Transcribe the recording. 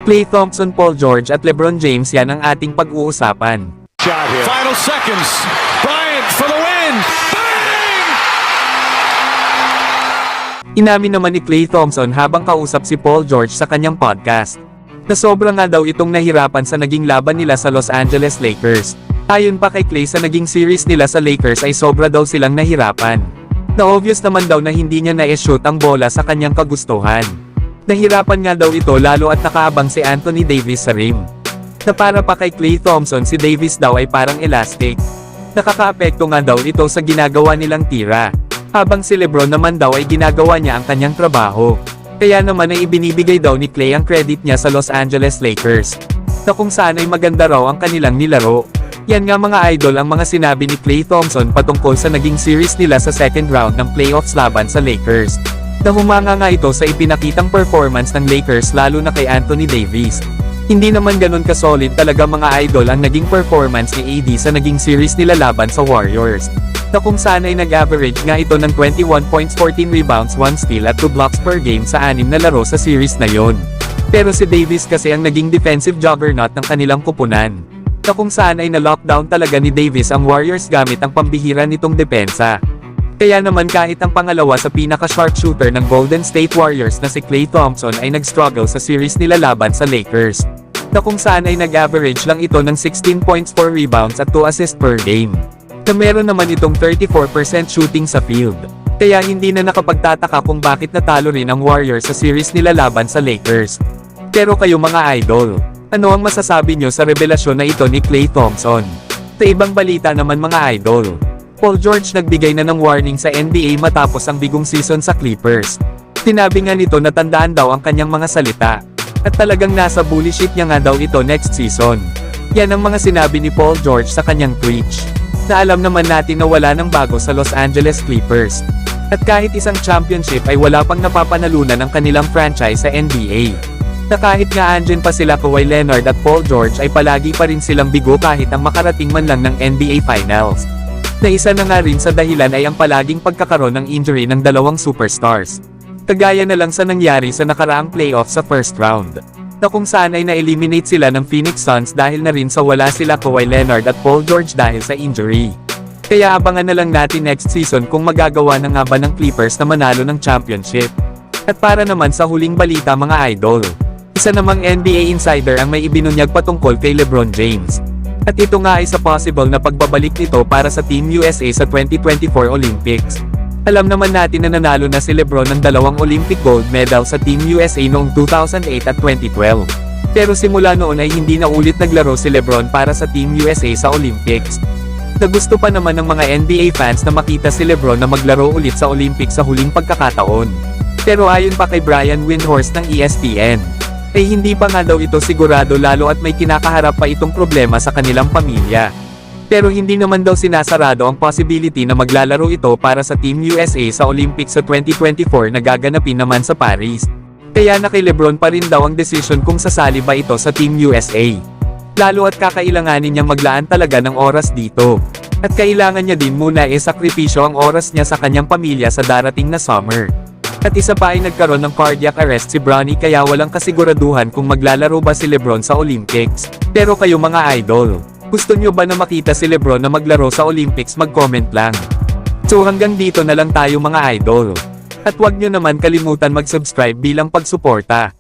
Klay Thompson, Paul George at LeBron James, yan ang ating pag-uusapan. Final seconds. Bryant for the win. Bang! Inamin naman ni Klay Thompson habang kausap si Paul George sa kanyang podcast, na sobra nga daw itong nahirapan sa naging laban nila sa Los Angeles Lakers. Ayon pa kay Klay, sa naging series nila sa Lakers ay sobra daw silang nahirapan. Na obvious naman daw na hindi niya na-shoot ang bola sa kanyang kagustuhan. Nahirapan nga daw ito lalo at nakaabang si Anthony Davis sa rim. Na para pa kay Klay Thompson, si Davis daw ay parang elastic. Nakakaapekto nga daw ito sa ginagawa nilang tira. Habang si LeBron naman daw ay ginagawa niya ang kanyang trabaho. Kaya naman ay ibinibigay daw ni Klay ang credit niya sa Los Angeles Lakers, na kung saan ay maganda raw ang kanilang nilaro. Yan nga mga idol ang mga sinabi ni Klay Thompson patungkol sa naging series nila sa second round ng playoffs laban sa Lakers. Na humanga nga ito sa ipinakitang performance ng Lakers lalo na kay Anthony Davis. Hindi naman ganun ka-solid talaga mga idol ang naging performance ni AD sa naging series nila laban sa Warriors. Na kung saan ay nag-average nga ito ng 21 points, 14 rebounds, 1 steal at 2 blocks per game sa 6 na laro sa series na yon. Pero si Davis kasi ang naging defensive juggernaut ng kanilang kupunan. Na kung saan ay na-lockdown talaga ni Davis ang Warriors gamit ang pambihira nitong depensa. Kaya naman kahit ang pangalawa sa pinaka-sharpshooter ng Golden State Warriors na si Klay Thompson ay nag-struggle sa series nila laban sa Lakers. Na kung saan ay nag-average lang ito ng 16 points, 4 rebounds at 2 assists per game. Na meron naman itong 34% shooting sa field. Kaya hindi na nakapagtataka kung bakit natalo rin ang Warriors sa series nila laban sa Lakers. Pero kayo mga idol, ano ang masasabi nyo sa revelasyon na ito ni Klay Thompson? Sa ibang balita naman mga idol, Paul George nagbigay na ng warning sa NBA matapos ang bigong season sa Clippers. Sinabi nga nito na tandaan daw ang kanyang mga salita. At talagang nasa bullshit niya nga daw ito next season. Yan ang mga sinabi ni Paul George sa kanyang Twitch. Na alam naman natin na wala nang bago sa Los Angeles Clippers. At kahit isang championship ay wala pang napapanalunan ang kanilang franchise sa NBA. Na kahit nga andyan pa sila Kawhi Leonard at Paul George ay palagi pa rin silang bigo kahit ang makarating man lang ng NBA Finals. Na isa na nga rin sa dahilan ay ang palaging pagkakaroon ng injury ng dalawang superstars. Kagaya na lang sa nangyari sa nakaraang playoff sa first round. Na kung saan ay na-eliminate sila ng Phoenix Suns dahil na rin sa wala sila Kawhi Leonard at Paul George dahil sa injury. Kaya abangan na lang natin next season kung magagawa na nga ba ng Clippers na manalo ng championship. At para naman sa huling balita mga idol, isa namang NBA insider ang may ibinunyag patungkol kay LeBron James. At ito nga ay sa possible na pagbabalik nito para sa Team USA sa 2024 Olympics. Alam naman natin na nanalo na si LeBron ng 2 Olympic gold medal sa Team USA noong 2008 at 2012. Pero simula noon ay hindi na ulit naglaro si LeBron para sa Team USA sa Olympics. Nagusto pa naman ng mga NBA fans na makita si LeBron na maglaro ulit sa Olympics sa huling pagkakataon. Pero ayon pa kay Brian Windhorst ng ESPN, ay hindi pa nga daw ito sigurado lalo at may kinakaharap pa itong problema sa kanilang pamilya. Pero hindi naman daw sinasarado ang possibility na maglalaro ito para sa Team USA sa Olympics sa 2024 na gaganapin naman sa Paris. Kaya na kay LeBron pa rin daw ang desisyon kung sasali ba ito sa Team USA. Lalo at kakailanganin niyang maglaan talaga ng oras dito. At kailangan niya din muna sakripisyo ang oras niya sa kanyang pamilya sa darating na summer. At isa pa ay nagkaroon ng cardiac arrest si Bronny kaya walang kasiguraduhan kung maglalaro ba si LeBron sa Olympics. Pero kayo mga idol, gusto nyo ba na makita si LeBron na maglaro sa Olympics? Mag-comment lang. So hanggang dito na lang tayo mga idol. At huwag nyo naman kalimutan mag-subscribe bilang pagsuporta.